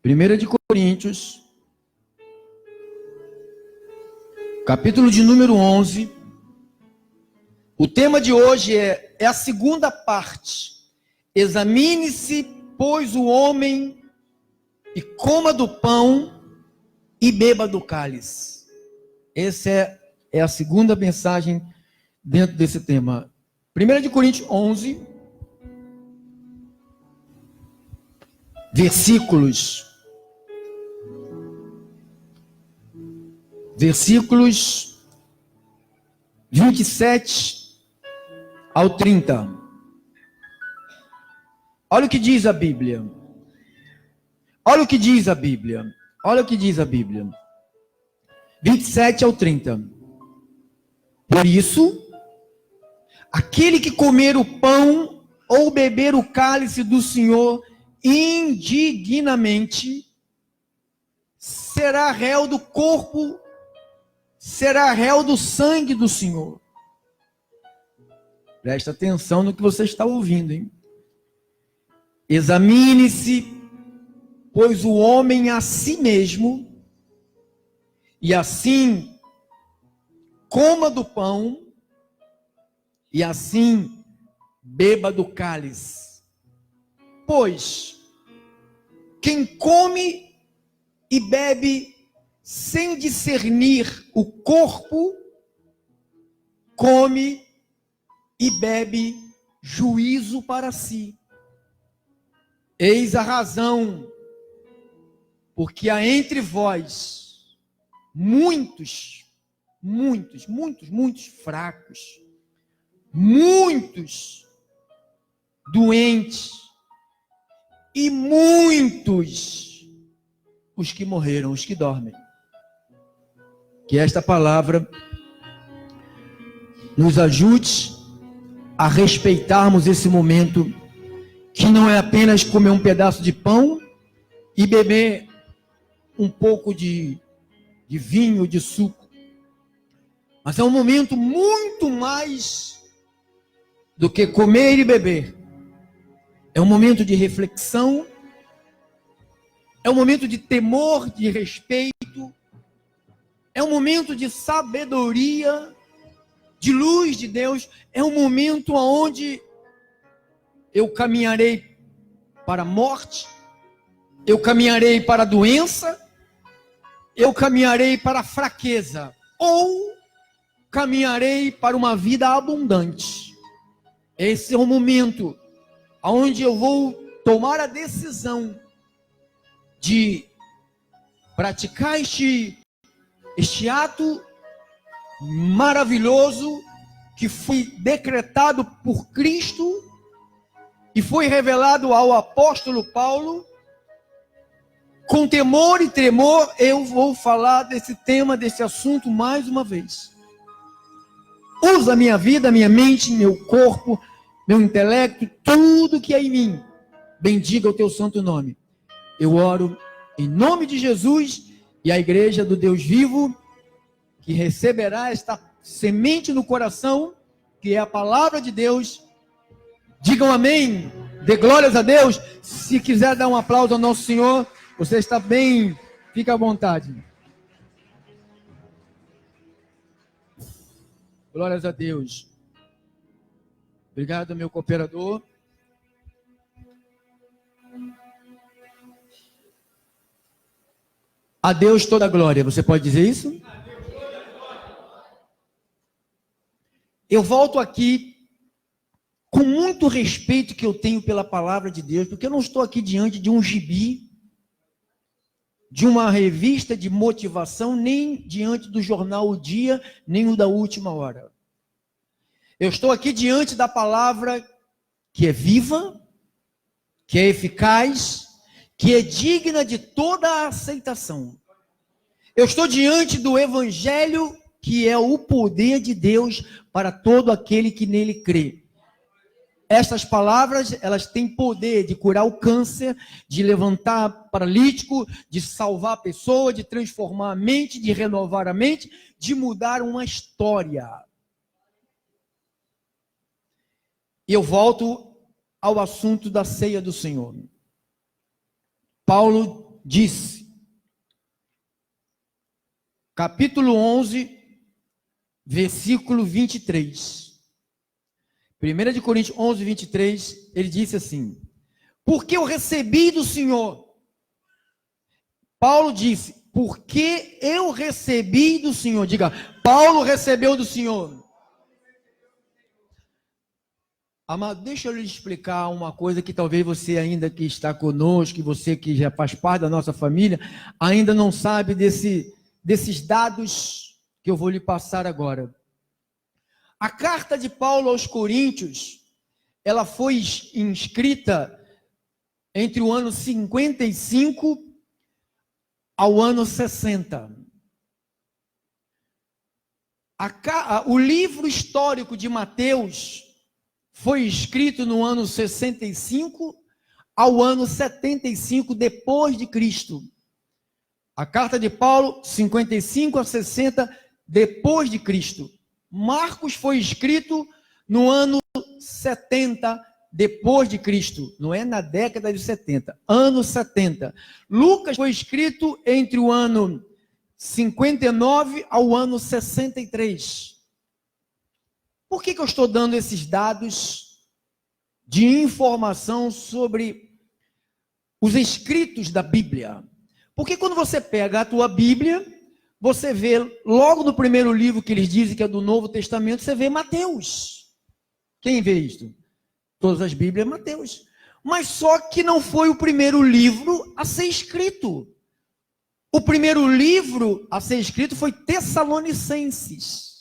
1 de Coríntios, capítulo de número 11. O tema de hoje é a segunda parte. Examine-se, pois, o homem, e coma do pão e beba do cálice. Essa é a segunda mensagem dentro desse tema. 1 de Coríntios 11, versículos 27 ao 30. Olha o que diz a Bíblia. Olha o que diz a Bíblia. Olha o que diz a Bíblia. 27 ao 30. Por isso, aquele que comer o pão ou beber o cálice do Senhor indignamente será réu do corpo, será réu do sangue do Senhor. Presta atenção no que você está ouvindo, hein? Examine-se, pois, o homem a si mesmo, e assim coma do pão, e assim beba do cálice. Pois quem come e bebe sem discernir o corpo, come e bebe juízo para si. Eis a razão, porque há entre vós muitos fracos, muitos doentes e muitos os que morreram, os que dormem. Que esta palavra nos ajude a respeitarmos esse momento, que não é apenas comer um pedaço de pão e beber um pouco de vinho, de suco, mas é um momento muito mais do que comer e beber. É um momento de reflexão, é um momento de temor, de respeito, é um momento de sabedoria, de luz de Deus. É um momento onde eu caminharei para a morte, eu caminharei para a doença, eu caminharei para a fraqueza, ou caminharei para uma vida abundante. Esse é o momento onde eu vou tomar a decisão de praticar este ato maravilhoso que foi decretado por Cristo e foi revelado ao apóstolo Paulo. Com temor e tremor, eu vou falar desse tema, desse assunto mais uma vez. Usa a minha vida, minha mente, meu corpo, meu intelecto, tudo que é em mim. Bendiga o teu santo nome. Eu oro em nome de Jesus e a igreja do Deus vivo, que receberá esta semente no coração, que é a palavra de Deus. Digam amém, dê glórias a Deus. Se quiser dar um aplauso ao nosso Senhor, você está bem, fica à vontade. Glórias a Deus. Obrigado, meu cooperador. A Deus toda a glória. Você pode dizer isso? Eu volto aqui com muito respeito que eu tenho pela palavra de Deus, porque eu não estou aqui diante de um gibi, de uma revista de motivação, nem diante do jornal O Dia, nem o da Última Hora. Eu estou aqui diante da palavra que é viva, que é eficaz, que é digna de toda a aceitação. Eu estou diante do Evangelho, que é o poder de Deus para todo aquele que nele crê. Estas palavras, elas têm poder de curar o câncer, de levantar paralítico, de salvar a pessoa, de transformar a mente, de renovar a mente, de mudar uma história. E eu volto ao assunto da ceia do Senhor. Paulo disse, capítulo 11, versículo 23. 1 de Coríntios 11, 23, ele disse assim: porque eu recebi do Senhor. Paulo disse, porque eu recebi do Senhor. Diga, Paulo recebeu do Senhor. Amado, deixa eu lhe explicar uma coisa que talvez você ainda que está conosco, que você que já faz parte da nossa família, ainda não sabe desses dados que eu vou lhe passar agora. A carta de Paulo aos Coríntios, ela foi escrita entre o ano 55 ao ano 60. O livro histórico de Mateus foi escrito no ano 65 ao ano 75 depois de Cristo. A carta de Paulo, 55 a 60 depois de Cristo. Marcos foi escrito no ano 70 depois de Cristo, não é na década de 70, ano 70. Lucas foi escrito entre o ano 59 ao ano 63. Por que eu estou dando esses dados de informação sobre os escritos da Bíblia? Porque quando você pega a tua Bíblia, você vê logo no primeiro livro que eles dizem que é do Novo Testamento, você vê Mateus. Quem vê isto? Todas as Bíblias é Mateus. Mas só que não foi o primeiro livro a ser escrito. O primeiro livro a ser escrito foi Tessalonicenses.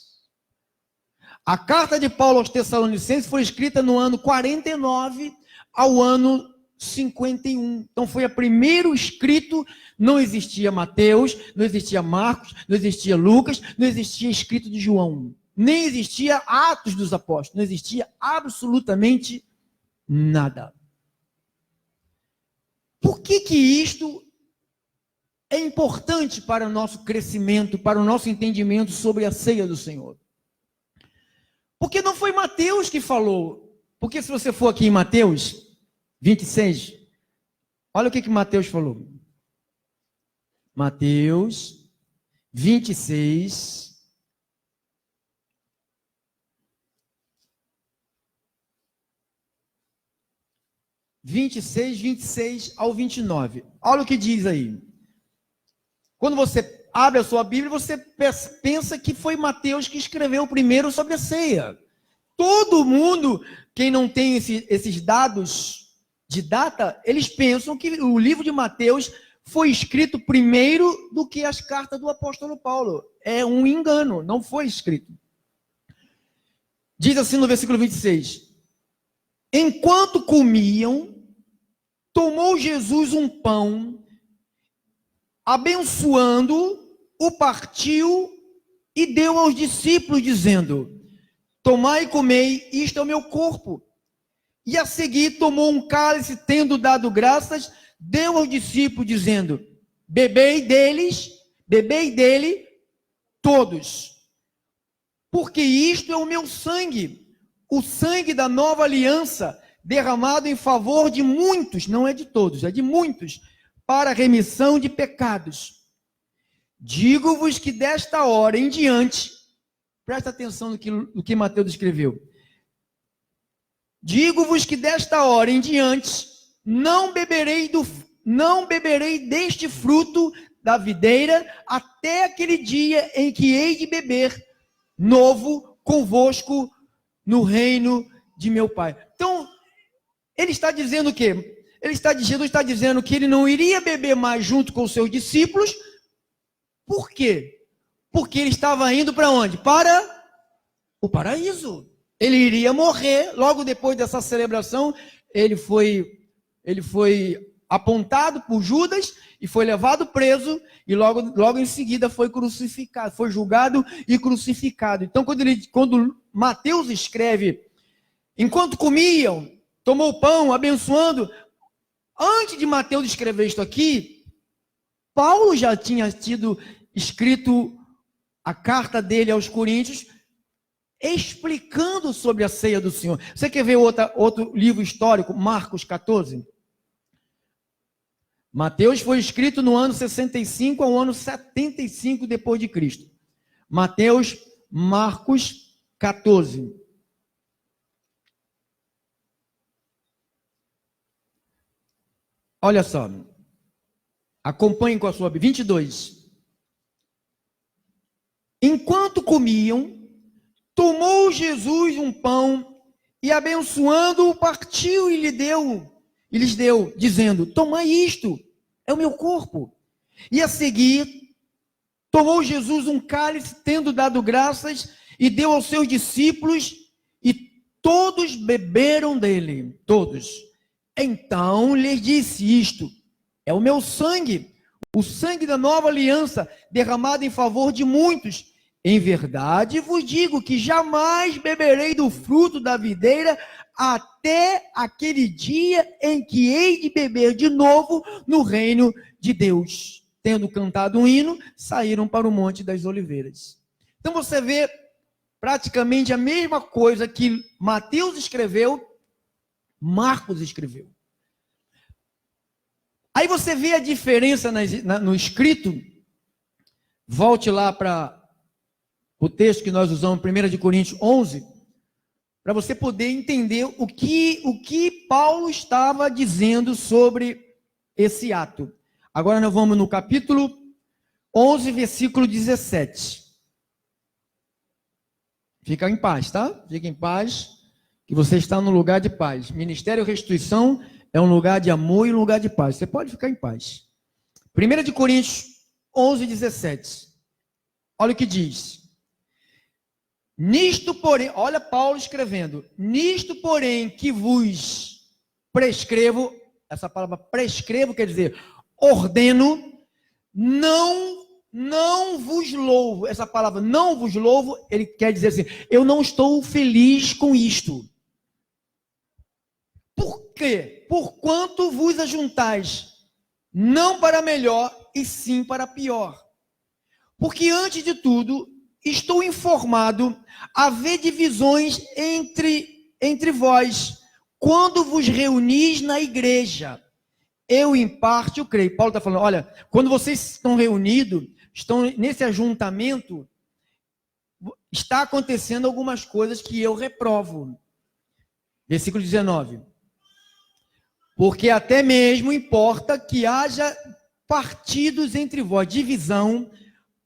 A carta de Paulo aos Tessalonicenses foi escrita no ano 49 ao ano 51. Então foi a primeiro escrito, não existia Mateus, não existia Marcos, não existia Lucas, não existia escrito de João, nem existia Atos dos Apóstolos, não existia absolutamente nada. Por que isto é importante para o nosso crescimento, para o nosso entendimento sobre a ceia do Senhor? Porque não foi Mateus que falou. Porque se você for aqui em Mateus 26, olha o que Mateus falou. Mateus 26, (26, 26 ao 29). Olha o que diz aí. Quando você abre a sua Bíblia, você pensa que foi Mateus que escreveu primeiro sobre a ceia. Todo mundo, quem não tem esses dados de data, eles pensam que o livro de Mateus foi escrito primeiro do que as cartas do apóstolo Paulo. É um engano, não foi escrito. Diz assim no versículo 26. Enquanto comiam, tomou Jesus um pão, abençoando, o partiu e deu aos discípulos, dizendo: tomai e comei, isto é o meu corpo. E a seguir tomou um cálice, tendo dado graças, deu aos discípulos, dizendo: bebei dele todos, porque isto é o meu sangue, o sangue da nova aliança, derramado em favor de muitos, não é de todos, é de muitos, para a remissão de pecados. Digo-vos que desta hora em diante, presta atenção no que Mateus escreveu. Digo-vos que desta hora em diante, não beberei deste fruto da videira, até aquele dia em que hei de beber novo convosco no reino de meu Pai. Então, ele está dizendo o quê? Jesus está dizendo que ele não iria beber mais junto com os seus discípulos. Por quê? Porque ele estava indo para onde? Para o paraíso. Ele iria morrer. Logo depois dessa celebração, ele foi apontado por Judas e foi levado preso, e logo em seguida foi crucificado, foi julgado e crucificado. Então, quando Mateus escreve, enquanto comiam, tomou o pão, abençoando, antes de Mateus escrever isto aqui, Paulo já tinha tido escrito a carta dele aos Coríntios, explicando sobre a ceia do Senhor. Você quer ver outro livro histórico, Marcos 14? Mateus foi escrito no ano 65 ao ano 75 depois de Cristo. Mateus, Marcos 14. Olha só. Acompanhem com a sua Bíblia. 22. Enquanto comiam, tomou Jesus um pão e, abençoando-o, partiu e lhes deu, dizendo: tomai isto, é o meu corpo. E a seguir, tomou Jesus um cálice, tendo dado graças, e deu aos seus discípulos, e todos beberam dele, todos. Então lhes disse: isto é o meu sangue, o sangue da nova aliança, derramado em favor de muitos. Em verdade vos digo que jamais beberei do fruto da videira, até aquele dia em que hei de beber de novo no reino de Deus. Tendo cantado um hino, saíram para o Monte das Oliveiras. Então você vê praticamente a mesma coisa que Mateus escreveu, Marcos escreveu. Aí você vê a diferença no escrito. Volte lá para o texto que nós usamos, 1 Coríntios 11, para você poder entender o que Paulo estava dizendo sobre esse ato. Agora nós vamos no capítulo 11, versículo 17. Fica em paz, tá? Fica em paz, que você está no lugar de paz. Ministério Restituição é um lugar de amor e um lugar de paz. Você pode ficar em paz. 1 Coríntios 11, 17. Olha o que diz. Nisto, porém, olha Paulo escrevendo, nisto, porém, que vos prescrevo, essa palavra prescrevo quer dizer ordeno, não vos louvo. Essa palavra não vos louvo, ele quer dizer assim, eu não estou feliz com isto. Por quê? Porquanto vos ajuntais, não para melhor, e sim para pior. Porque antes de tudo, estou informado, haver divisões entre vós, quando vos reunis na igreja. Eu, em parte, eu creio. Paulo está falando, olha, quando vocês estão reunidos, estão nesse ajuntamento, está acontecendo algumas coisas que eu reprovo. Versículo 19. Porque até mesmo importa que haja partidos entre vós, divisão,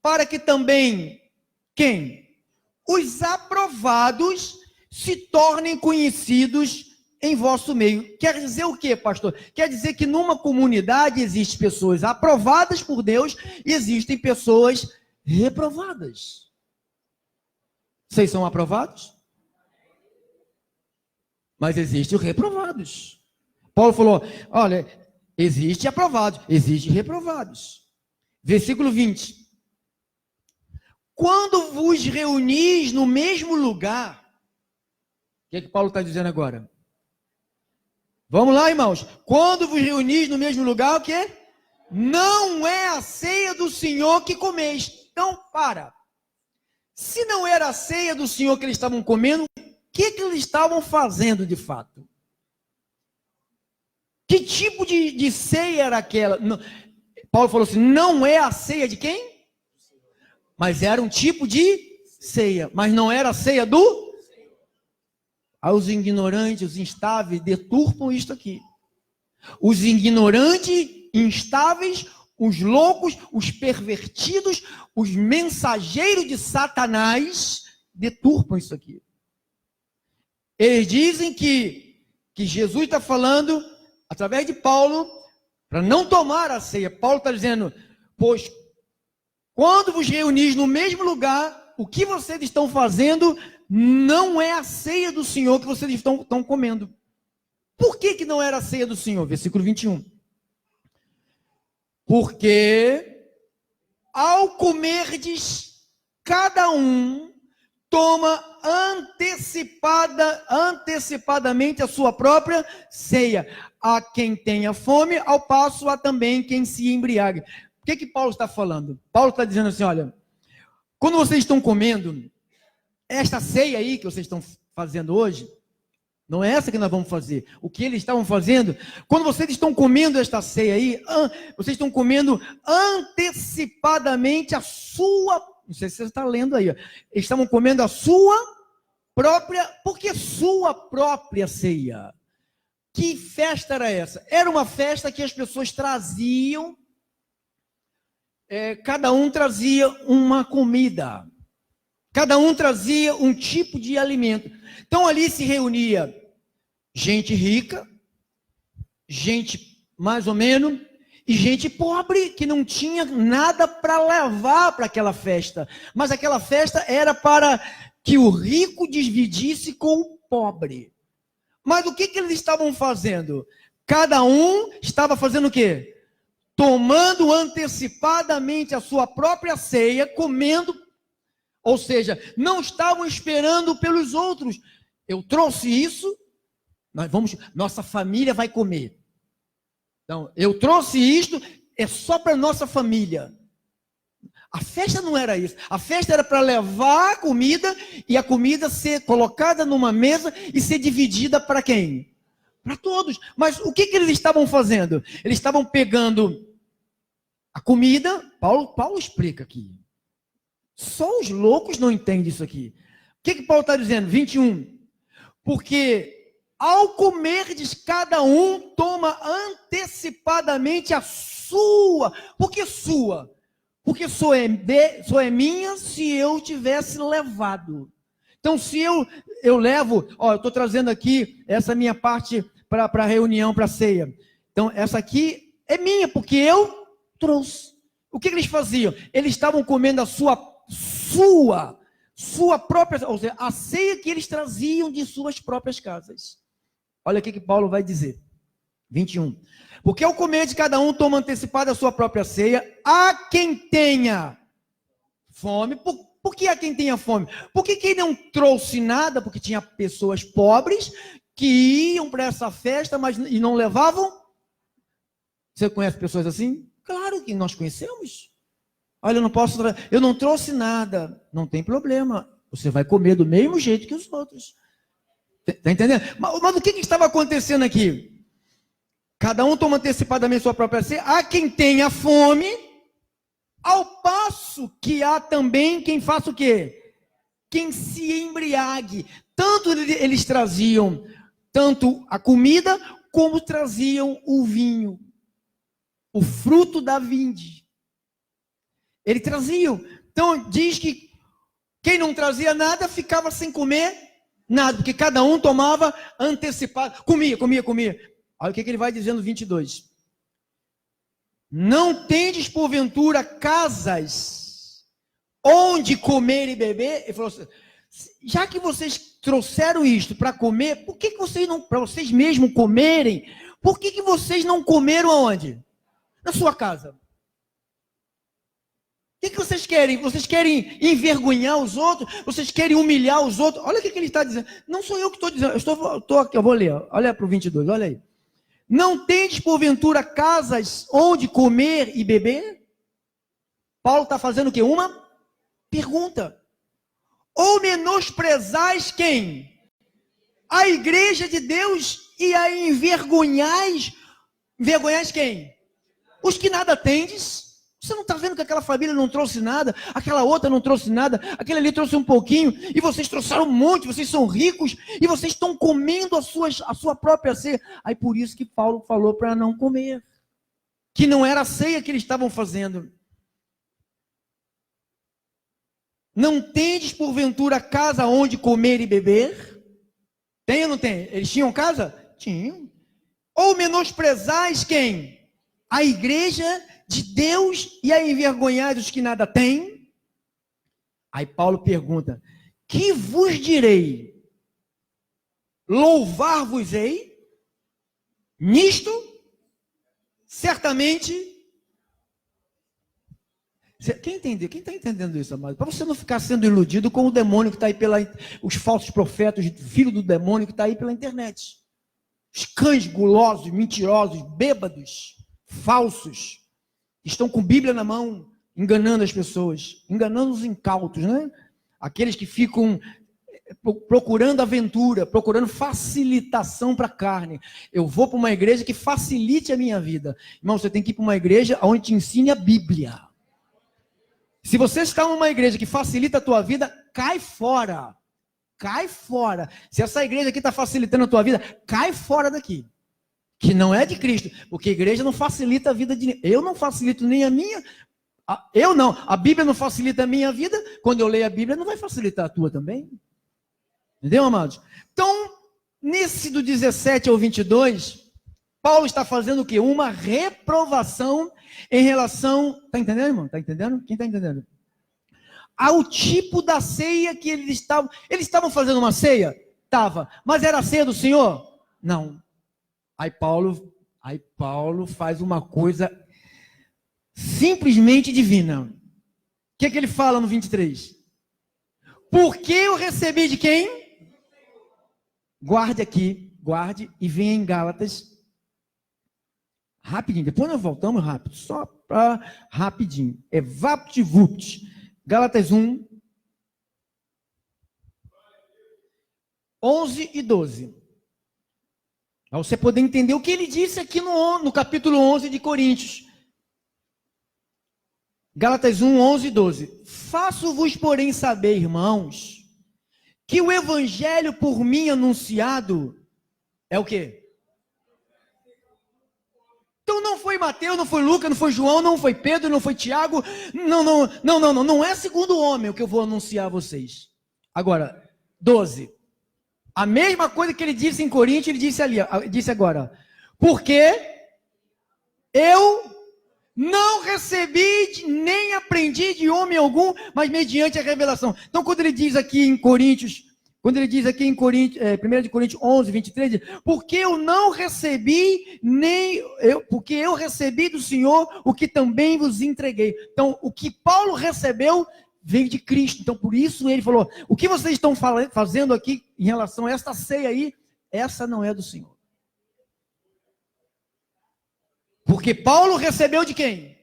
para que também, quem? Os aprovados se tornem conhecidos em vosso meio. Quer dizer o quê, pastor? Quer dizer que numa comunidade existem pessoas aprovadas por Deus e existem pessoas reprovadas. Vocês são aprovados? Mas existem os reprovados. Paulo falou, olha, existe aprovados, existe reprovados. Versículo 20. Quando vos reunis no mesmo lugar, o que é que Paulo está dizendo agora? Vamos lá, irmãos. Quando vos reunis no mesmo lugar, o quê? Não é a ceia do Senhor que comeis. Então, para. Se não era a ceia do Senhor que eles estavam comendo, o que eles estavam fazendo de fato? Que tipo de ceia era aquela? Não, Paulo falou assim, não é a ceia de quem? Mas era um tipo de ceia, mas não era a ceia do... Os ignorantes, os instáveis, deturpam isto aqui. Os ignorantes, instáveis, os loucos, os pervertidos, os mensageiros de Satanás, deturpam isso aqui. Eles dizem que Jesus está falando, através de Paulo, para não tomar a ceia. Paulo está dizendo, pois quando vos reunis no mesmo lugar, o que vocês estão fazendo não é a ceia do Senhor que vocês estão comendo. Por que não era a ceia do Senhor? Versículo 21. Porque ao comerdes, cada um toma antecipadamente a sua própria ceia. A quem tenha fome, ao passo há também quem se embriague. O que Paulo está falando? Paulo está dizendo assim, olha, quando vocês estão comendo, esta ceia aí que vocês estão fazendo hoje, Não é essa que nós vamos fazer. O que eles estavam fazendo, quando vocês estão comendo esta ceia aí, vocês estão comendo antecipadamente a sua, não sei se você está lendo aí, ó. Eles estavam comendo a sua própria, por que sua própria ceia? Que festa era essa? Era uma festa que as pessoas traziam, cada um trazia uma comida, cada um trazia um tipo de alimento. Então ali se reunia gente rica, gente mais ou menos, e gente pobre que não tinha nada para levar para aquela festa. Mas aquela festa era para que o rico dividisse com o pobre. Mas o que eles estavam fazendo? Cada um estava fazendo o quê? Tomando antecipadamente a sua própria ceia, comendo. Ou seja, não estavam esperando pelos outros. Eu trouxe isso, nossa família vai comer. Então, eu trouxe isto, é só para nossa família. A festa não era isso. A festa era para levar a comida e a comida ser colocada numa mesa e ser dividida para quem? Para todos. Mas o que eles estavam fazendo? Eles estavam pegando a comida. Paulo explica aqui. Só os loucos não entendem isso aqui. O que Paulo está dizendo? 21. Porque ao comerdes, cada um toma antecipadamente a sua. Por que sua? Porque só é minha se eu tivesse levado. Então, se eu levo, eu estou trazendo aqui essa minha parte para a reunião, para a ceia. Então, essa aqui é minha, porque eu trouxe. O que eles faziam? Eles estavam comendo a sua própria, ou seja, a ceia que eles traziam de suas próprias casas. Olha o que Paulo vai dizer. 21. Porque ao comer de cada um toma antecipada a sua própria ceia, há quem tenha fome. Por que há quem tenha fome? Porque quem não trouxe nada, porque tinha pessoas pobres que iam para essa festa, e não levavam. Você conhece pessoas assim? Claro que nós conhecemos. Olha, eu não trouxe nada. Não tem problema. Você vai comer do mesmo jeito que os outros. Está entendendo? Mas o que estava acontecendo aqui? Cada um toma antecipadamente sua própria ceia. Há quem tenha fome, ao passo que há também quem faça o quê? Quem se embriague. Tanto eles traziam tanto a comida, como traziam o vinho, o fruto da vinde. Eles traziam. Então diz que quem não trazia nada ficava sem comer nada, porque cada um tomava antecipado, comia. Olha o que ele vai dizendo no 22. Não tendes porventura casas onde comer e beber? Ele falou assim, já que vocês trouxeram isto para comer, por que vocês não, para vocês mesmos comerem, por que vocês não comeram aonde? Na sua casa. O que vocês querem? Vocês querem envergonhar os outros? Vocês querem humilhar os outros? Olha o que ele está dizendo. Não sou eu que estou dizendo. Estou aqui, eu vou ler. Olha para o 22, olha aí. Não tendes, porventura, casas onde comer e beber? Paulo está fazendo o quê? Uma pergunta. Ou menosprezais quem? A igreja de Deus e a envergonhais? Envergonhais quem? Os que nada tendes. Você não está vendo que aquela família não trouxe nada, aquela outra não trouxe nada, aquele ali trouxe um pouquinho, e vocês trouxeram um monte, vocês são ricos, e vocês estão comendo a sua própria ceia. Aí por isso que Paulo falou para não comer, que não era a ceia que eles estavam fazendo. Não tendes porventura casa onde comer e beber? Tem ou não tem? Eles tinham casa? Tinham. Ou menosprezais quem? A igreja de Deus e a envergonhar os que nada têm? Aí Paulo pergunta, que vos direi? Louvar-vos-ei? Nisto? Certamente. Quem está entendendo isso, amado? Para você não ficar sendo iludido com o demônio que está aí os falsos profetas, filho do demônio que está aí pela internet. Os cães gulosos, mentirosos, bêbados, falsos. Estão com Bíblia na mão, enganando as pessoas, enganando os incautos, né? Aqueles que ficam procurando aventura, procurando facilitação para a carne. Eu vou para uma igreja que facilite a minha vida. Irmão, você tem que ir para uma igreja onde te ensine a Bíblia. Se você está numa igreja que facilita a tua vida, cai fora. Cai fora. Se essa igreja aqui está facilitando a tua vida, cai fora daqui. Que não é de Cristo. Porque a igreja não facilita a vida de ninguém. Eu não facilito nem a minha. Eu não. A Bíblia não facilita a minha vida. Quando eu leio a Bíblia, não vai facilitar a tua também. Entendeu, amados? Então, nesse do 17 ao 22, Paulo está fazendo o quê? Uma reprovação em relação... Está entendendo, irmão? Está entendendo? Quem está entendendo? Ao tipo da ceia que eles estavam... Eles estavam fazendo uma ceia? Estava. Mas era a ceia do Senhor? Não. Aí Paulo faz uma coisa simplesmente divina. O que é que ele fala no 23? Porque eu recebi de quem? Guarde aqui, guarde e venha em Gálatas. Rapidinho, depois nós voltamos rápido, só para rapidinho. É vapt-vupt. Gálatas 1, 11 e 12. Para você poder entender o que ele disse aqui no capítulo 11 de Coríntios. Gálatas 1, 11 e 12. Faço-vos, porém, saber, irmãos, que o evangelho por mim anunciado é o quê? Então não foi Mateus, não foi Lucas, não foi João, não foi Pedro, não foi Tiago. Não é segundo o homem o que eu vou anunciar a vocês. Agora, 12. A mesma coisa que ele disse em Coríntios, ele disse agora. Porque eu não recebi nem aprendi de homem algum, mas mediante a revelação. Então, quando ele diz aqui em Coríntios, 1 de Coríntios 11, 23, diz, porque eu não recebi porque eu recebi do Senhor o que também vos entreguei. Então, o que Paulo recebeu veio de Cristo. Então, por isso ele falou, o que vocês estão fazendo aqui em relação a esta ceia aí, essa não é do Senhor. Porque Paulo recebeu de quem?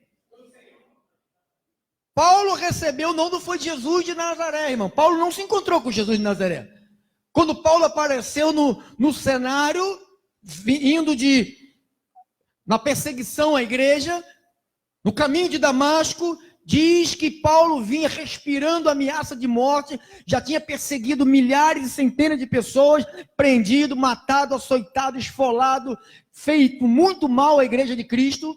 Paulo recebeu, não foi de Jesus de Nazaré, irmão. Paulo não se encontrou com Jesus de Nazaré. Quando Paulo apareceu no cenário, indo na perseguição à igreja, no caminho de Damasco, diz que Paulo vinha respirando ameaça de morte, já tinha perseguido milhares e centenas de pessoas, prendido, matado, açoitado, esfolado, feito muito mal à igreja de Cristo.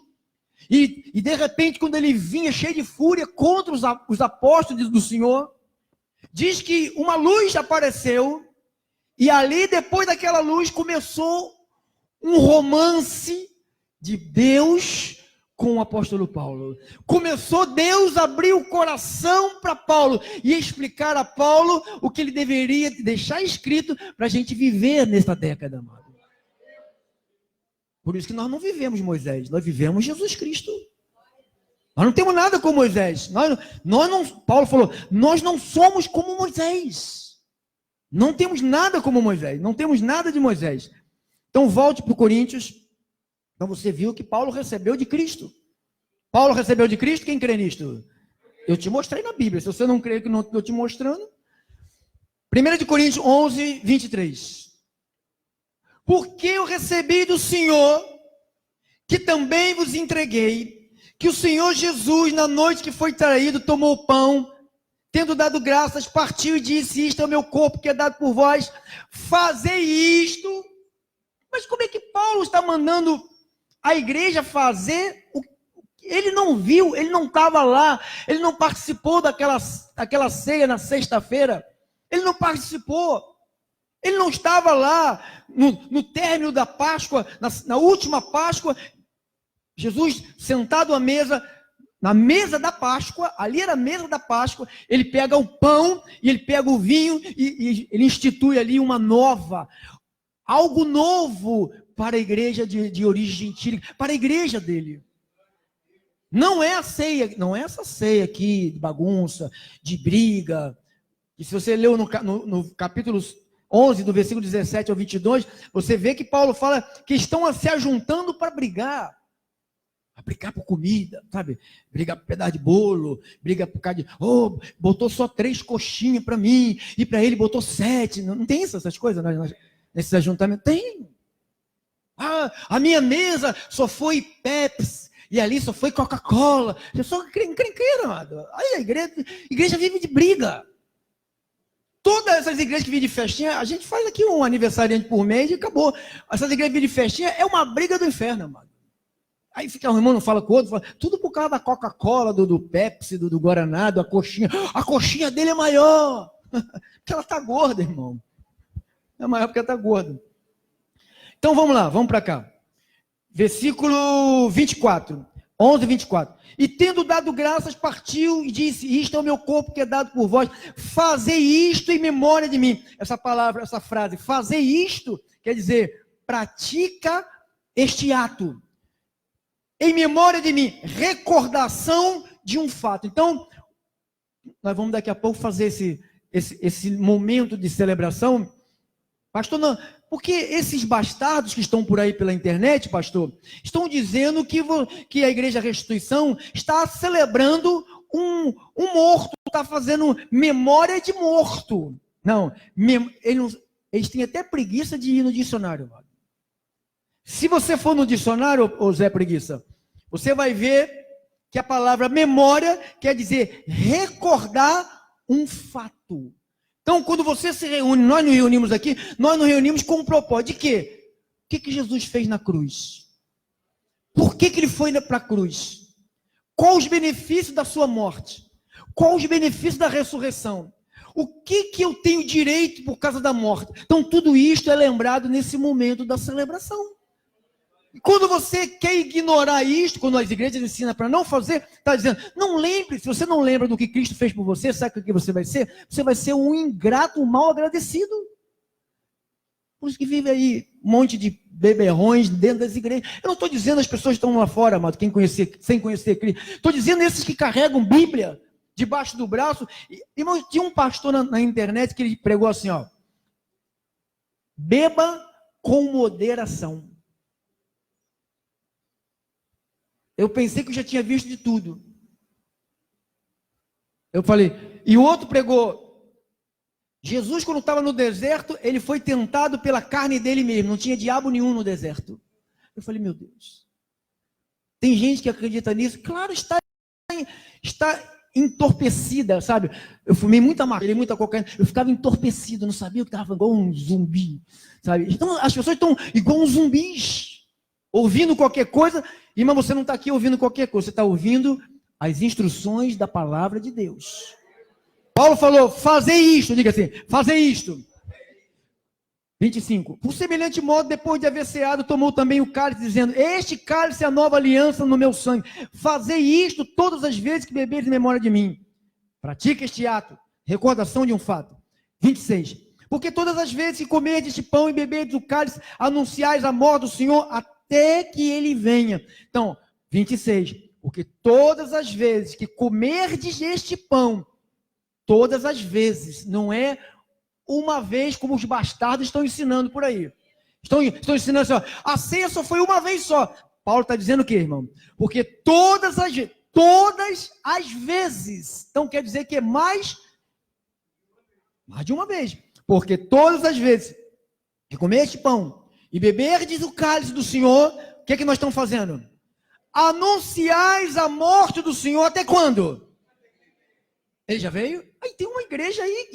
E de repente, quando ele vinha cheio de fúria contra os apóstolos do Senhor, diz que uma luz apareceu, e ali, depois daquela luz, começou um romance de Deus com o apóstolo Paulo. Começou Deus a abrir o coração para Paulo e explicar a Paulo o que ele deveria deixar escrito para a gente viver nesta década, amado. Por isso que nós não vivemos Moisés, nós vivemos Jesus Cristo. Nós não temos nada como Moisés. Paulo falou, nós não somos como Moisés. Não temos nada como Moisés, não temos nada de Moisés. Então volte para o Coríntios. Então você viu que Paulo recebeu de Cristo. Paulo recebeu de Cristo, quem crê nisto? Eu te mostrei na Bíblia, se você não crê que não estou te mostrando. 1 de Coríntios 11, 23. Porque eu recebi do Senhor, que também vos entreguei, que o Senhor Jesus, na noite que foi traído, tomou o pão, tendo dado graças, partiu e disse, isto é o meu corpo que é dado por vós, fazei isto. Mas como é que Paulo está mandando a igreja fazer? Ele não viu, ele não estava lá, ele não participou daquela ceia na sexta-feira, ele não participou, ele não estava lá no término da Páscoa, na última Páscoa, Jesus sentado à mesa, na mesa da Páscoa, ali era a mesa da Páscoa, ele pega o pão e ele pega o vinho e ele institui ali algo novo para a igreja de origem gentílica, para a igreja dele. Não é a ceia, não é essa ceia aqui, de bagunça, de briga. E se você leu no capítulo 11, do versículo 17 ao 22, você vê que Paulo fala que estão se ajuntando para brigar. A brigar por comida, sabe? Briga por pedaço de bolo, briga por causa de... botou só 3 coxinhas para mim, e para ele botou 7. Não tem essas coisas nesses ajuntamentos? Tem. A minha mesa só foi Pepsi, e ali só foi Coca-Cola. Eu sou encrenqueira, amado. Aí a igreja vive de briga. Todas essas igrejas que vivem de festinha, a gente faz aqui um aniversariante por mês e acabou. Essas igrejas que vivem de festinha é uma briga do inferno, amado. Aí fica um irmão, não fala com o outro, fala, tudo por causa da Coca-Cola, do Pepsi, do Guaraná, da coxinha. A coxinha dele é maior. Porque ela está gorda, irmão. É maior porque ela está gorda. Então vamos lá, vamos para cá. Versículo 24. 11, 24. E tendo dado graças, partiu e disse, isto é o meu corpo que é dado por vós. Fazei isto em memória de mim. Essa palavra, essa frase, fazei isto, quer dizer, pratica este ato. Em memória de mim, recordação de um fato. Então, nós vamos daqui a pouco fazer esse momento de celebração. Pastor, não, porque esses bastardos que estão por aí pela internet, pastor, estão dizendo que a Igreja Restituição está celebrando um morto, está fazendo memória de morto. Não, eles têm até preguiça de ir no dicionário, mano. Se você for no dicionário, ô Zé Preguiça, você vai ver que a palavra memória quer dizer recordar um fato. Então, quando você se reúne, nós nos reunimos aqui, nós nos reunimos com um propósito de quê? O que Jesus fez na cruz? Por que ele foi para a cruz? Quais os benefícios da sua morte? Quais os benefícios da ressurreição? O que eu tenho direito por causa da morte? Então, tudo isto é lembrado nesse momento da celebração. E quando você quer ignorar isto, quando as igrejas ensinam para não fazer, está dizendo, não lembre, se você não lembra do que Cristo fez por você, sabe o que você vai ser? Você vai ser um ingrato, um mal agradecido. Por isso que vive aí um monte de beberrões dentro das igrejas. Eu não estou dizendo as pessoas que estão lá fora, amado, sem conhecer Cristo. Estou dizendo esses que carregam Bíblia debaixo do braço. Irmão, tinha um pastor na internet que ele pregou assim, ó, beba com moderação. Eu pensei que eu já tinha visto de tudo. Eu falei, e o outro pregou, Jesus quando estava no deserto, ele foi tentado pela carne dele mesmo, não tinha diabo nenhum no deserto. Eu falei, meu Deus, tem gente que acredita nisso? Claro, está entorpecida, sabe? Eu fumei muita maconha, muita cocaína, eu ficava entorpecido, não sabia que estava igual um zumbi, sabe? Então as pessoas estão igual uns zumbis, ouvindo qualquer coisa. Irmão, você não está aqui ouvindo qualquer coisa, você está ouvindo as instruções da palavra de Deus. Paulo falou, fazer isto, diga assim, fazer isto. 25. Por semelhante modo, depois de haver ceado, tomou também o cálice, dizendo, este cálice é a nova aliança no meu sangue. Fazei isto todas as vezes que beberes em memória de mim. Pratica este ato, recordação de um fato. 26. Porque todas as vezes que comerdes este pão e beberdes o cálice, anunciais a morte do Senhor até que ele venha. Então, 26. Porque todas as vezes que comerdes este pão, todas as vezes, não é uma vez como os bastardos estão ensinando por aí. Estão ensinando assim, ó, a ceia só foi uma vez só. Paulo está dizendo o quê, irmão? Porque todas as vezes, então quer dizer que é mais de uma vez. Porque todas as vezes que comer este pão e beberdes o cálice do Senhor, o que é que nós estamos fazendo? Anunciais a morte do Senhor até quando? Ele já veio? Aí tem uma igreja aí,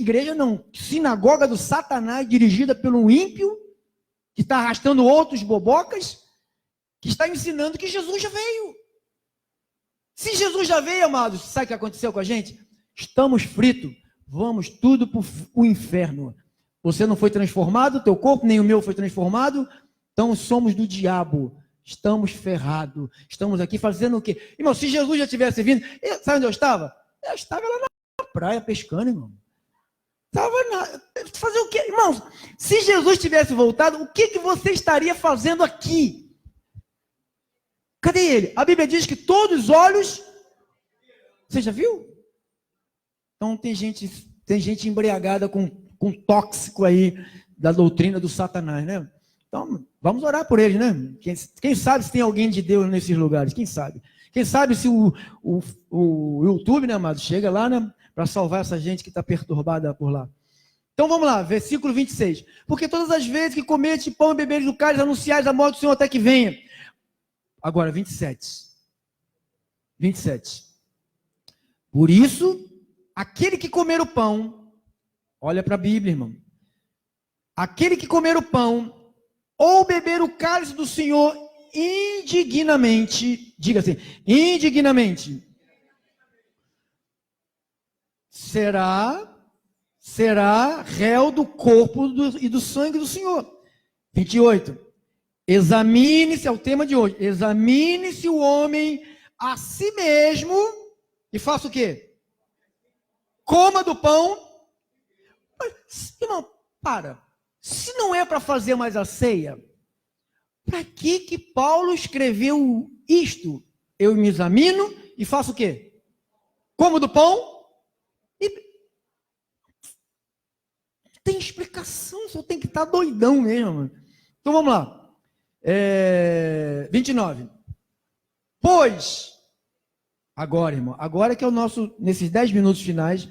sinagoga do Satanás, dirigida pelo ímpio, que está arrastando outros bobocas, que está ensinando que Jesus já veio. Se Jesus já veio, amados, sabe o que aconteceu com a gente? Estamos fritos, vamos tudo para o inferno. Você não foi transformado, teu corpo nem o meu foi transformado, então somos do diabo, estamos ferrados, estamos aqui fazendo o quê? Irmão, se Jesus já tivesse vindo, sabe onde eu estava? Eu estava lá na praia pescando, irmão. Fazer o quê? Irmãos, se Jesus tivesse voltado, o que você estaria fazendo aqui? Cadê ele? A Bíblia diz que todos os olhos... Você já viu? Então tem gente embriagada com tóxico aí da doutrina do Satanás, né? Então, vamos orar por eles, né? Quem sabe se tem alguém de Deus nesses lugares? Quem sabe? Quem sabe se o YouTube, né, amado, chega lá, né, para salvar essa gente que está perturbada por lá. Então vamos lá, versículo 26. Porque todas as vezes que comete pão e beberes do cálice, anunciais a morte do Senhor até que venha. Agora, 27. 27. Por isso, aquele que comer o pão, olha para a Bíblia, irmão. Aquele que comer o pão, ou beber o cálice do Senhor indignamente, diga assim, indignamente, será réu do corpo e do sangue do Senhor. 28. Examine-se, é o tema de hoje, examine-se o homem a si mesmo e faça o quê? Coma do pão. Mas, irmão, para. Se não é para fazer mais a ceia, para que Paulo escreveu isto? Eu me examino e faço o quê? Como do pão? E tem explicação, só tem que estar doidão mesmo. Então vamos lá. 29. Pois, agora, irmão, agora que é o nosso, nesses 10 minutos finais,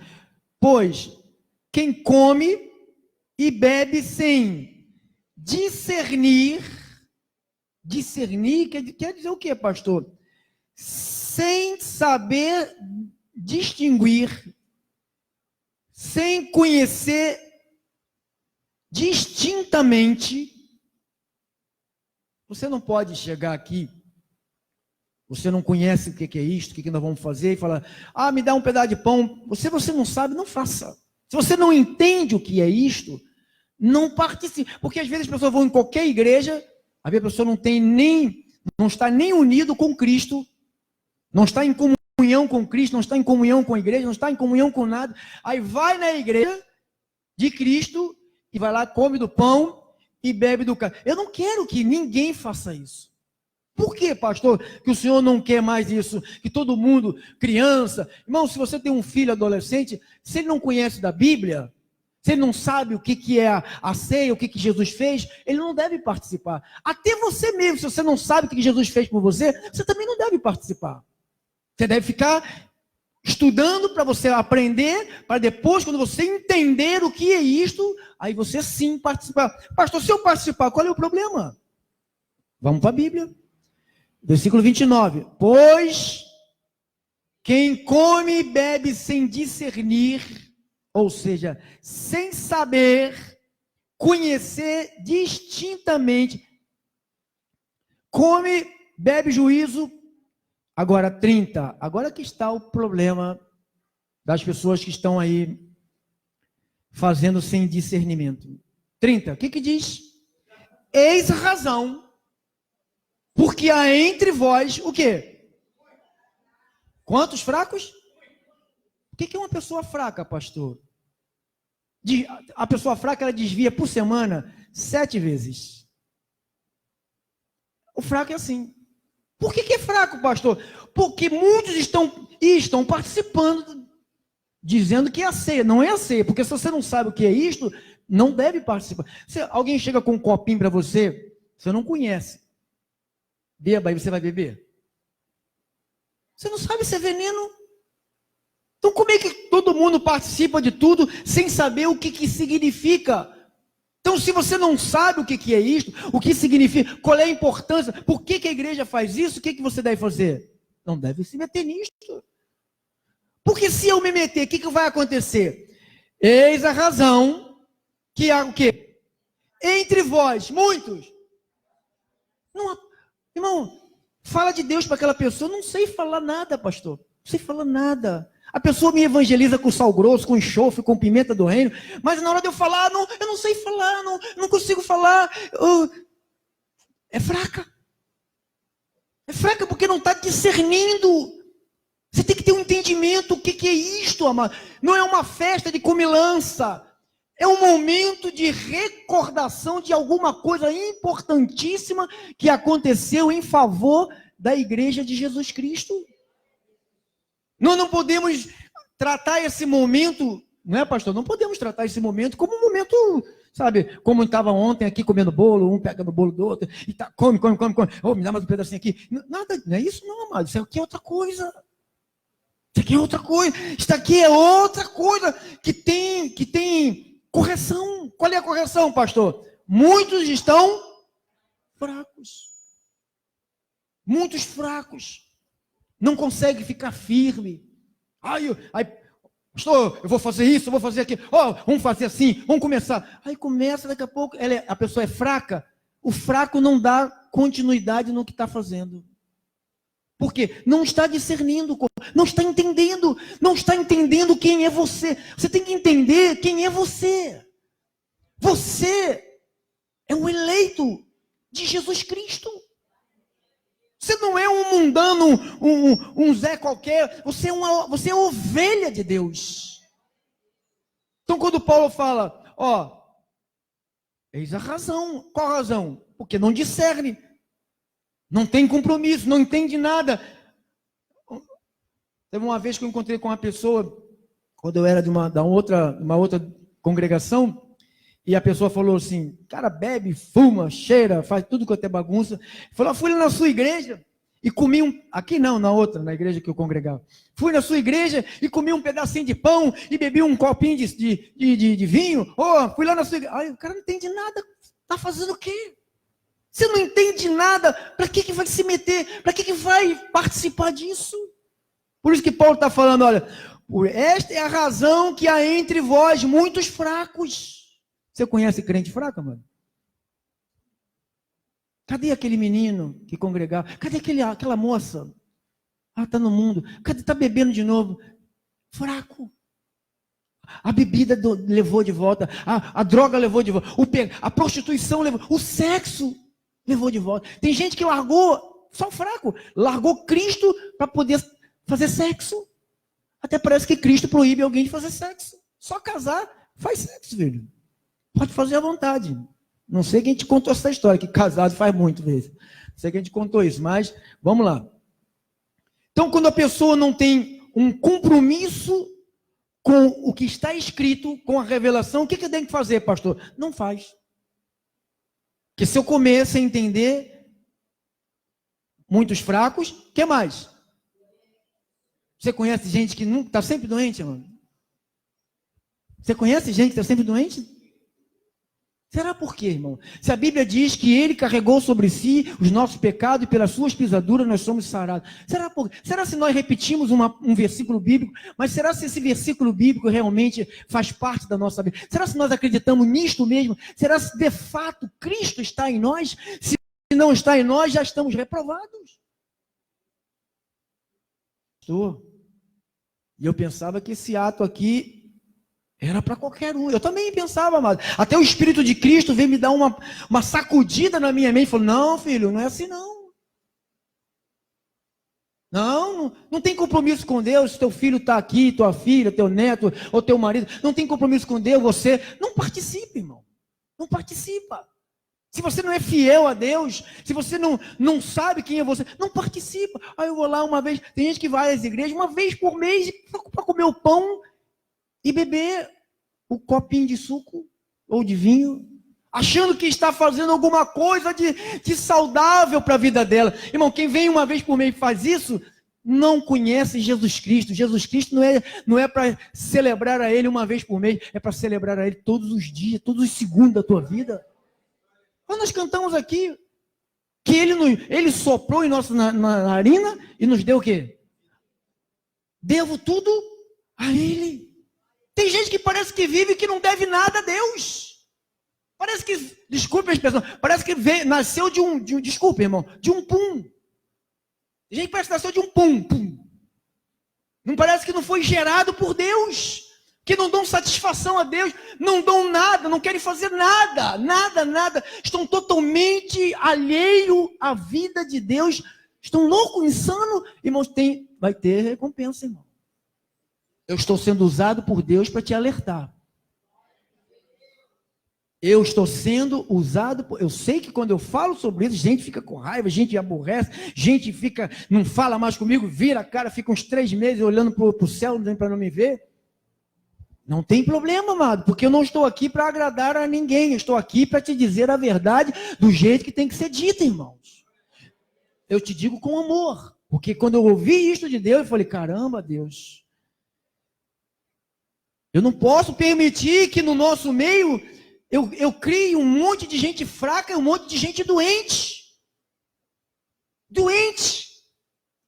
pois, quem come e bebe sem discernir quer dizer o quê, pastor? Sem saber distinguir, sem conhecer distintamente. Você não pode chegar aqui, você não conhece o que é isto, o que nós vamos fazer, e falar, me dá um pedaço de pão. Você não sabe, não faça. Se você não entende o que é isto, não participe. Porque às vezes as pessoas vão em qualquer igreja, a pessoa não está nem unido com Cristo, não está em comunhão com Cristo, não está em comunhão com a igreja, não está em comunhão com nada. Aí vai na igreja de Cristo e vai lá, come do pão e bebe do cálice. Eu não quero que ninguém faça isso. Por que, pastor, que o senhor não quer mais isso? Que todo mundo, criança... Irmão, se você tem um filho adolescente, se ele não conhece da Bíblia, se ele não sabe o que é a ceia, o que Jesus fez, ele não deve participar. Até você mesmo, se você não sabe o que Jesus fez por você, você também não deve participar. Você deve ficar estudando para você aprender, para depois, quando você entender o que é isto, aí você sim participar. Pastor, se eu participar, qual é o problema? Vamos para a Bíblia. Versículo 29. Pois quem come e bebe sem discernir, ou seja, sem saber, conhecer distintamente, come, bebe juízo. Agora 30. Agora que está o problema das pessoas que estão aí fazendo sem discernimento. 30. O que diz? Eis a razão. Porque há entre vós, o quê? Quantos fracos? O que é uma pessoa fraca, pastor? A pessoa fraca, ela desvia por semana 7 vezes. O fraco é assim. Por que é fraco, pastor? Porque muitos estão participando, dizendo que é a ceia. Não é a ceia, porque se você não sabe o que é isto, não deve participar. Se alguém chega com um copinho para você, você não conhece. Beba, aí você vai beber. Você não sabe se é veneno. Então como é que todo mundo participa de tudo sem saber o que significa? Então se você não sabe o que é isto, o que significa, qual é a importância, por que a igreja faz isso, o que você deve fazer? Não deve se meter nisto. Porque se eu me meter, o que vai acontecer? Eis a razão que há o quê? Entre vós, muitos. Não, irmão, fala de Deus para aquela pessoa. Eu não sei falar nada, pastor. Não sei falar nada. A pessoa me evangeliza com sal grosso, com enxofre, com pimenta do reino. Mas na hora de eu falar, eu não sei falar, não consigo falar. É fraca. É fraca porque não está discernindo. Você tem que ter um entendimento. O que é isto, amado? Não é uma festa de comilança. É um momento de recordação de alguma coisa importantíssima que aconteceu em favor da igreja de Jesus Cristo. Nós não podemos tratar esse momento, não é, pastor? Não podemos tratar esse momento como um momento Sabe, como estava ontem aqui comendo bolo, um pega no bolo do outro, e tá, come. Oh, me dá mais um pedacinho aqui. Nada, não é isso não, amado. Isso aqui é outra coisa. Isso aqui é outra coisa. Isso aqui é outra coisa que tem correção. Qual é a correção, pastor? Muitos estão fracos. Muitos fracos. Não conseguem ficar firme. Pastor, eu vou fazer isso, eu vou fazer aquilo. Vamos fazer assim, vamos começar. Aí começa, daqui a pouco, a pessoa é fraca. O fraco não dá continuidade no que está fazendo. Por quê? Não está discernindo, não está entendendo quem é você. Você tem que entender quem é você. Você é o eleito de Jesus Cristo. Você não é um mundano, um Zé qualquer. Você é ovelha de Deus. Então, quando Paulo fala, eis a razão. Qual a razão? Porque não discerne. Não tem compromisso, não entende nada. Teve uma vez que eu encontrei com uma pessoa, quando eu era de uma outra congregação, e a pessoa falou assim, cara, bebe, fuma, cheira, faz tudo quanto é bagunça. Falou, fui lá na sua igreja e comi aqui não, na outra, na igreja que eu congregava. Fui na sua igreja e comi um pedacinho de pão e bebi um copinho de vinho. Fui lá na sua igreja. O cara não entende nada. Está fazendo o quê? Você não entende nada. Para que vai se meter? Para que vai participar disso? Por isso que Paulo está falando, olha, esta é a razão que há entre vós muitos fracos. Você conhece crente fraca, mano? Cadê aquele menino que congregava? Cadê aquela moça? Está no mundo. Cadê? Está bebendo de novo. Fraco. A bebida levou de volta. A droga levou de volta. A prostituição levou. O sexo levou de volta. Tem gente que largou, só fraco, largou Cristo para poder fazer sexo. Até parece que Cristo proíbe alguém de fazer sexo. Só casar, faz sexo, filho. Pode fazer à vontade. Não sei quem te contou essa história, que casado faz muito vezes. Não sei quem te contou isso, mas vamos lá. Então, quando a pessoa não tem um compromisso com o que está escrito, com a revelação, o que eu tenho que fazer, pastor? Não faz. Porque se eu começo a entender, muitos fracos, o que mais? Você conhece gente que está sempre doente, mano? Você conhece gente que está sempre doente? Será por quê, irmão? Se a Bíblia diz que ele carregou sobre si os nossos pecados e pelas suas pisaduras nós somos sarados. Será se nós repetimos um versículo bíblico, mas será se esse versículo bíblico realmente faz parte da nossa vida? Será se nós acreditamos nisto mesmo? Será se de fato Cristo está em nós? Se não está em nós, já estamos reprovados. E eu pensava que esse ato aqui era para qualquer um. Eu também pensava, amado. Até o Espírito de Cristo veio me dar uma sacudida na minha mente. Falou, não, filho, não é assim não. Não tem compromisso com Deus. Se teu filho está aqui, tua filha, teu neto ou teu marido, não tem compromisso com Deus, você não participa, irmão. Não participa. Se você não é fiel a Deus, se você não sabe quem é você, não participa. Aí eu vou lá uma vez, tem gente que vai às igrejas uma vez por mês para comer o pão e beber o copinho de suco ou de vinho, achando que está fazendo alguma coisa de saudável para a vida dela. Irmão, quem vem uma vez por mês e faz isso, não conhece Jesus Cristo. Jesus Cristo não é para celebrar a Ele uma vez por mês, é para celebrar a Ele todos os dias, todos os segundos da tua vida. Quando nós cantamos aqui, que Ele soprou em nossa narina e nos deu o quê? Devo tudo a Ele. Tem gente que parece que vive que não deve nada a Deus. Parece que, desculpe a expressão, parece que nasceu desculpe, irmão, de um pum. Tem gente que parece que nasceu de um pum. Não parece que não foi gerado por Deus. Que não dão satisfação a Deus, não dão nada, não querem fazer nada. Estão totalmente alheios à vida de Deus. Estão loucos, insanos. Irmãos, vai ter recompensa, irmão. Eu estou sendo usado por Deus para te alertar. Eu estou sendo usado, eu sei que quando eu falo sobre isso, gente fica com raiva, gente aborrece, gente não fala mais comigo, vira a cara, fica uns 3 meses olhando para o céu para não me ver. Não tem problema, amado, porque eu não estou aqui para agradar a ninguém. Eu estou aqui para te dizer a verdade do jeito que tem que ser dita, irmãos. Eu te digo com amor. Porque quando eu ouvi isto de Deus, eu falei, caramba, Deus. Eu não posso permitir que no nosso meio eu crie um monte de gente fraca e um monte de gente doente. Doente.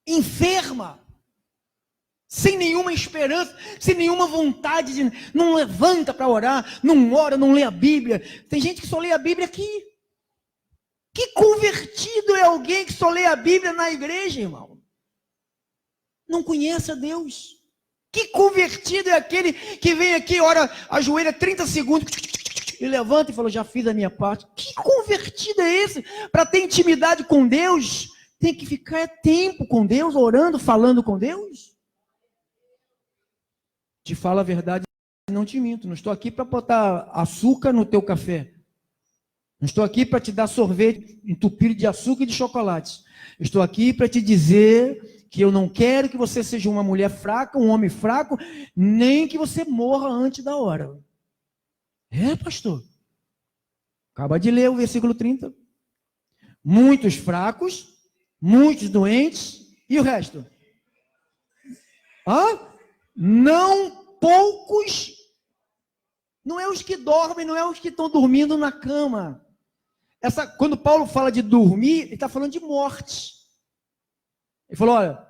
Enferma. Sem nenhuma esperança, sem nenhuma vontade, não levanta para orar, não ora, não lê a Bíblia. Tem gente que só lê a Bíblia aqui. Que convertido é alguém que só lê a Bíblia na igreja, irmão? Não conhece a Deus. Que convertido é aquele que vem aqui, ora, ajoelha 30 segundos, e levanta e fala, já fiz a minha parte. Que convertido é esse? Para ter intimidade com Deus, tem que ficar tempo com Deus, orando, falando com Deus? Te falo a verdade, não te minto. Não estou aqui para botar açúcar no teu café. Não estou aqui para te dar sorvete entupido de açúcar e de chocolate. Estou aqui para te dizer que eu não quero que você seja uma mulher fraca, um homem fraco, nem que você morra antes da hora. É, pastor. Acaba de ler o versículo 30. Muitos fracos, muitos doentes, e o resto? Não poucos, não é os que dormem, não é os que estão dormindo na cama. Quando Paulo fala de dormir, ele está falando de morte. Ele falou, olha,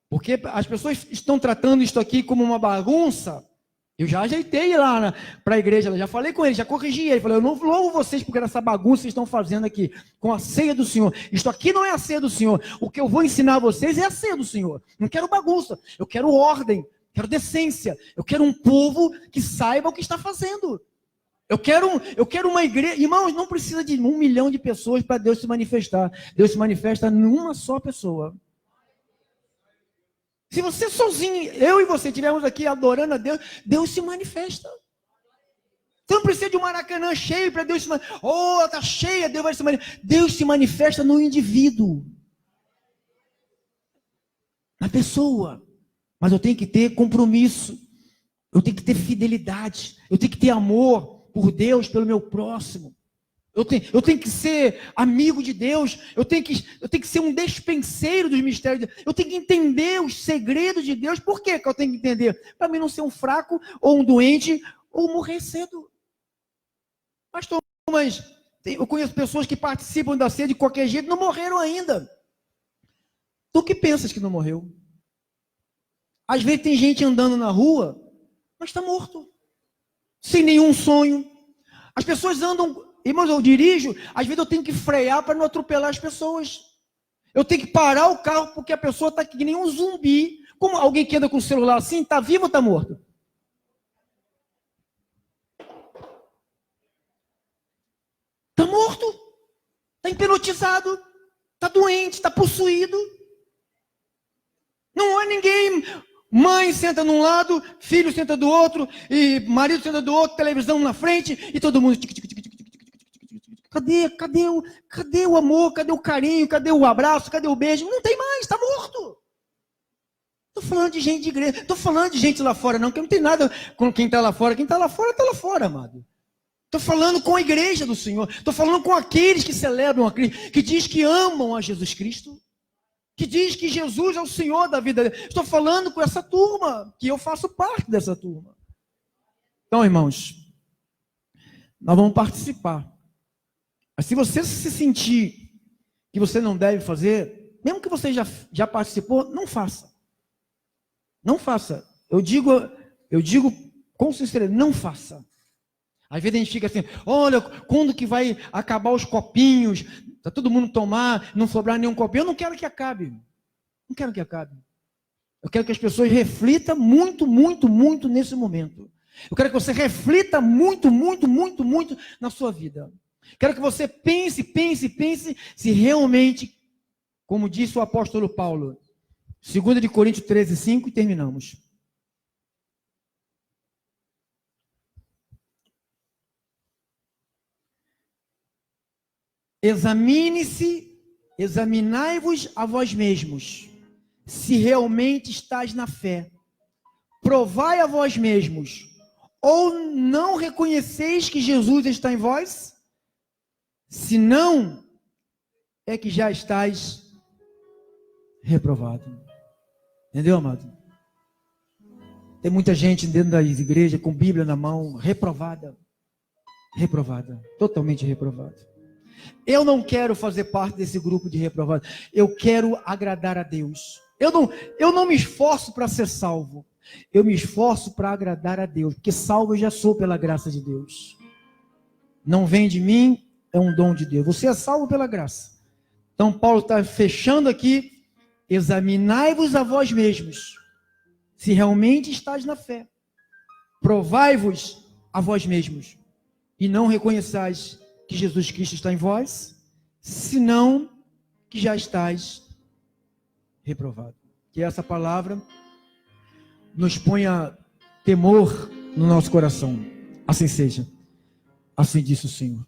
porque as pessoas estão tratando isso aqui como uma bagunça. Eu já ajeitei lá para a igreja, já falei com ele, já corrigi ele. Falei, eu não louvo vocês porque essa bagunça vocês estão fazendo aqui com a ceia do Senhor. Isto aqui não é a ceia do Senhor. O que eu vou ensinar a vocês é a ceia do Senhor. Não quero bagunça, eu quero ordem. Quero decência, eu quero um povo que saiba o que está fazendo. Eu quero uma igreja. Irmãos, não precisa de 1 milhão de pessoas para Deus se manifestar. Deus se manifesta numa só pessoa. Se você sozinho, eu e você estivermos aqui adorando a Deus, Deus se manifesta. Você não precisa de um Maracanã cheio para Deus se manifestar. Oh, está cheia, Deus vai se manifestar. Deus se manifesta no indivíduo. Na pessoa. Mas eu tenho que ter compromisso, eu tenho que ter fidelidade, eu tenho que ter amor por Deus, pelo meu próximo. Eu tenho que ser amigo de Deus, eu tenho que ser um despenseiro dos mistérios de Deus, eu tenho que entender os segredos de Deus. Por que eu tenho que entender? Para mim não ser um fraco, ou um doente, ou morrer cedo. Pastor, mas eu conheço pessoas que participam da ceia de qualquer jeito, não morreram ainda. Tu que pensas que não morreu? Às vezes tem gente andando na rua, mas está morto. Sem nenhum sonho. As pessoas andam, irmãos, eu dirijo, às vezes eu tenho que frear para não atropelar as pessoas. Eu tenho que parar o carro porque a pessoa está que nem um zumbi. Como alguém que anda com o celular assim, está vivo ou está morto? Está morto. Está hipnotizado. Está doente, está possuído. Não há ninguém. Mãe senta num lado, filho senta do outro, e marido senta do outro, televisão na frente, e todo mundo... Cadê o amor? Cadê o carinho? Cadê o abraço? Cadê o beijo? Não tem mais, está morto. Estou falando de gente de igreja, estou falando de gente lá fora, não, que não tem nada com quem está lá fora. Quem está lá fora, amado. Estou falando com a igreja do Senhor, estou falando com aqueles que celebram a Cristo, que diz que amam a Jesus Cristo, que diz que Jesus é o Senhor da vida. Estou falando com essa turma, que eu faço parte dessa turma. Então, irmãos, nós vamos participar. Mas se você se sentir que você não deve fazer, mesmo que você já participou, não faça. Não faça. Eu digo com sinceridade, não faça. Às vezes a gente fica assim, olha, quando que vai acabar os copinhos? Está todo mundo tomar, não sobrar nenhum copinho. Eu não quero que acabe. Não quero que acabe. Eu quero que as pessoas reflitam muito, muito, muito nesse momento. Eu quero que você reflita muito, muito, muito, muito na sua vida. Quero que você pense se realmente, como disse o apóstolo Paulo, 2 de Coríntios 13, 5, e terminamos. Examinai-vos a vós mesmos, se realmente estáis na fé. Provai a vós mesmos, Ou não reconheceis que Jesus está em vós? Se não, é que já estáis reprovado. Entendeu, amado? Tem muita gente dentro da igreja com Bíblia na mão, reprovada. Reprovada. Totalmente reprovada. Eu não quero fazer parte desse grupo de reprovados. Eu quero agradar a Deus. Eu não me esforço para ser salvo. Eu me esforço para agradar a Deus. Porque salvo eu já sou pela graça de Deus. Não vem de mim, é um dom de Deus. Você é salvo pela graça. Então Paulo está fechando aqui. Examinai-vos a vós mesmos, se realmente estáis na fé. Provai-vos a vós mesmos, e não reconheçais que Jesus Cristo está em vós, senão que já estáis reprovado. Que essa palavra nos ponha temor no nosso coração. Assim seja. Assim disse o Senhor.